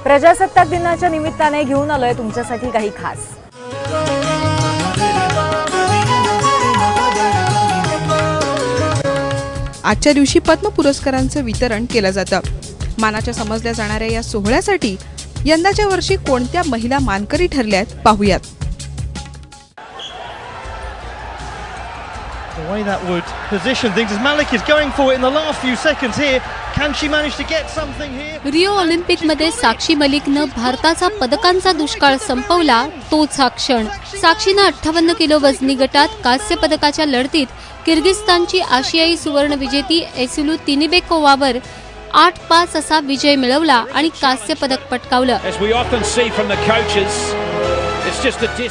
प्रजासत्ताक दिनाच्या निमित्ताने घेऊन आलोय तुमच्यासाठी काही खास। आजच्या दिवशी पद्म पुरस्कारांचं वितरण केलं जातं। मानाच्या समजल्या जाणाऱ्या या सोहळ्यासाठी यंदाच्या वर्षी कोणत्या महिला मानकरी ठरल्यात पाहूयात। The way that would position things as Malik is going for it in the last few seconds here. Can she manage to get something here? Rio ऑलिम्पिकमध्ये साक्षी मलिकनं भारताचा पदकांचा दुष्काळ संपवला तोच हा क्षण। साक्षीनं 58 किलो वजनी गटात कांस्य पदकाच्या लढतीत किर्गिस्तानची आशियाई सुवर्ण विजेती एसुलू तिनिबेकोवावर 8-5 असा विजय मिळवला आणि कांस्य पदक पटकावलं।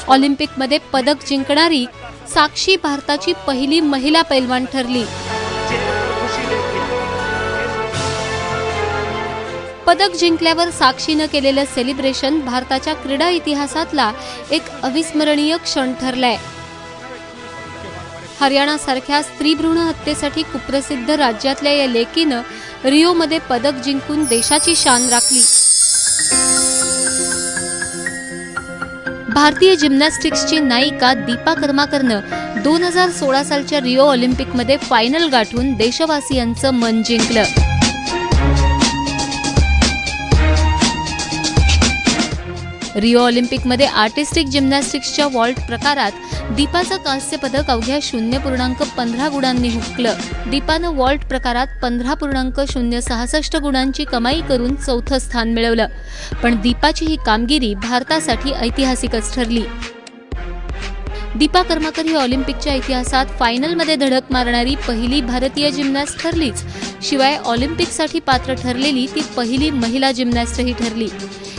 ऑलिम्पिकमध्ये पदक जिंकणारी साक्षी भारताची पहिली महिला पैलवान ठरली। पदक जिंकल्यावर साक्षीनं केलेलं सेलिब्रेशन भारताच्या क्रीडा इतिहासातला एक अविस्मरणीय क्षण ठरलाय। हरियाणासारख्या स्त्रीभ्रूण हत्येसाठी कुप्रसिद्ध राज्यातल्या या लेकीनं रिओमध्ये पदक जिंकून देशाची शान राखली। भारतीय जिम्नॅस्टिक्सची नायिका दीपा कर्माकरनं 2016 सालच्या रिओ ऑलिम्पिकमध्ये फायनल गाठून देशवासियांचं मन जिंकलं। रिओ ऑलिम्पिकमध्ये आर्टिस्टिक जिम्नॅस्टिक्सच्या वॉल्ट प्रकारात दीपाचं कांस्य पदक अवघ्या 0.15 गुणांनी हुकलं। दीपानं वॉल्ट प्रकारात 15.066 गुणांची कमाई करून चौथं स्थान मिळवलं। पण दीपाची ही कामगिरी भारतासाठी ऐतिहासिकच ठरली। दीपा कर्माकर ही ऑलिम्पिकच्या इतिहासात फायनलमध्ये धडक मारणारी पहिली भारतीय जिम्नॅस्ट ठरलीच, शिवाय ऑलिम्पिकसाठी पात्र ठरलेली ती पहिली महिला जिम्नॅस्टही ठरली।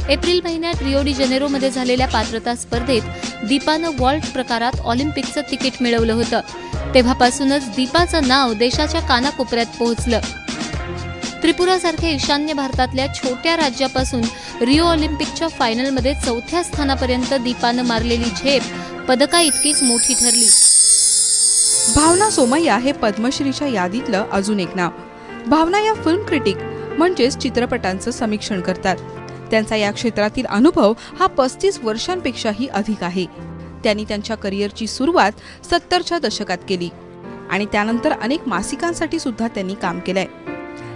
एप्रिल महिन्यात रिओ डी जेनेरोमध्ये झालेल्या पात्रता स्पर्धेत दीपानं वॉल्ट प्रकारात ऑलिम्पिकचं तिकीट मिळवलं होतं। तेव्हापासूनच दीपाचं नाव देशाच्या कानाकोपऱ्यात पोहोचलं। त्रिपुरासारख्या ईशान्य भारतातल्या छोट्या राज्यापासून रिओ ऑलिम्पिकच्या फायनलमध्ये चौथ्या स्थानापर्यंत दीपानं मारलेली झेप पदका इतकीच मोठी ठरली। भावना सोमय्या हे पद्मश्रीच्या यादीतलं अजून एक नाव। भावना या फिल्म क्रिटिक म्हणजेच चित्रपटांचं समीक्षण करतात। त्यांचा या क्षेत्रातील अनुभव हा 35 वर्षांपेक्षाही अधिक आहे। त्यांनी त्यांच्या करिअरची सुरुवात 70च्या दशकात केली आणि त्यानंतर अनेक मासिकांसाठी सुद्धा त्यांनी काम केलंय।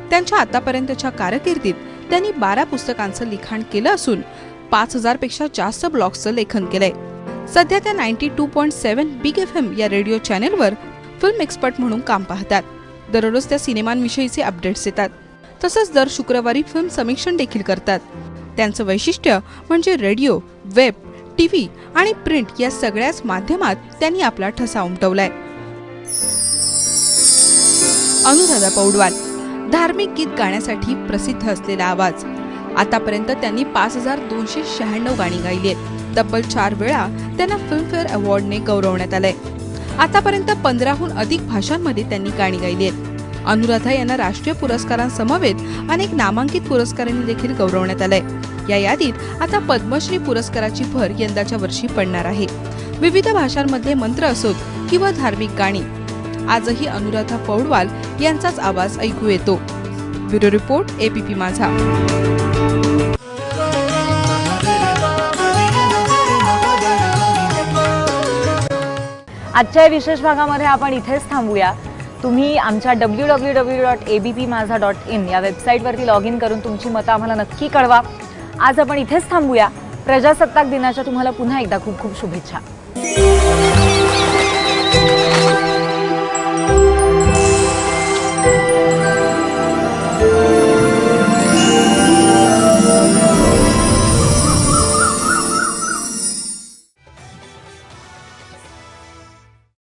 त्यांच्या आतापर्यंतच्या कारकिर्दीत त्यांनी 12 पुस्तकांचं लिखाण केलं असून 5000 पेक्षा जास्त ब्लॉग्सचं लेखन केलंय। सध्या त्या 92.7 बिग FM या रेडिओ चॅनेलवर फिल्म एक्सपर्ट म्हणून काम पाहतात। दररोज त्या सिनेमांविषयीचे अपडेट्स देतात, तसंच दर शुक्रवारी फिल्म समीक्षण देखील करतात। त्यांचं वैशिष्ट्य म्हणजे रेडिओ, वेब, टीव्ही आणि प्रिंट या सगळ्याच माध्यमात त्यांनी आपला ठसा उमटवलाय। अनुराधा पौडवाल धार्मिक गीत गाण्यासाठी प्रसिद्ध असलेला आवाज। आतापर्यंत त्यांनी 5296 गाणी गायली आहेत। तब्बल 4 वेळा त्यांना फिल्मफेअर अवॉर्डने गौरवण्यात आलंय। आतापर्यंत 15हून अधिक भाषांमध्ये त्यांनी गाणी गायली आहेत। अनुराधा यांना राष्ट्रीय पुरस्कारांसमवेत अनेक नामांकित पुरस्कारांनी देखील गौरवण्यात आलंय। या यादीत आता पद्मश्री पुरस्काराची भर यंदाच्या वर्षी पडणार आहे। विविध भाषांमधले मंत्र असोत किंवा धार्मिक गाणी, आजही अनुराधा पौडवाल यांचाच आवाज ऐकू येतो। ब्युरो रिपोर्ट ABP माझा। आजच्या विशेष भागामध्ये आपण इथेच थांबूया। तुम्ही आमच्या www.abpmaza.in या वेबसाईटवरती लॉग इन करून तुमची मतं आम्हाला नक्की कळवा। आज आपण इथेच थांबूया। प्रजासत्ताक दिनाच्या तुम्हाला पुन्हा एकदा खूप खूप शुभेच्छा।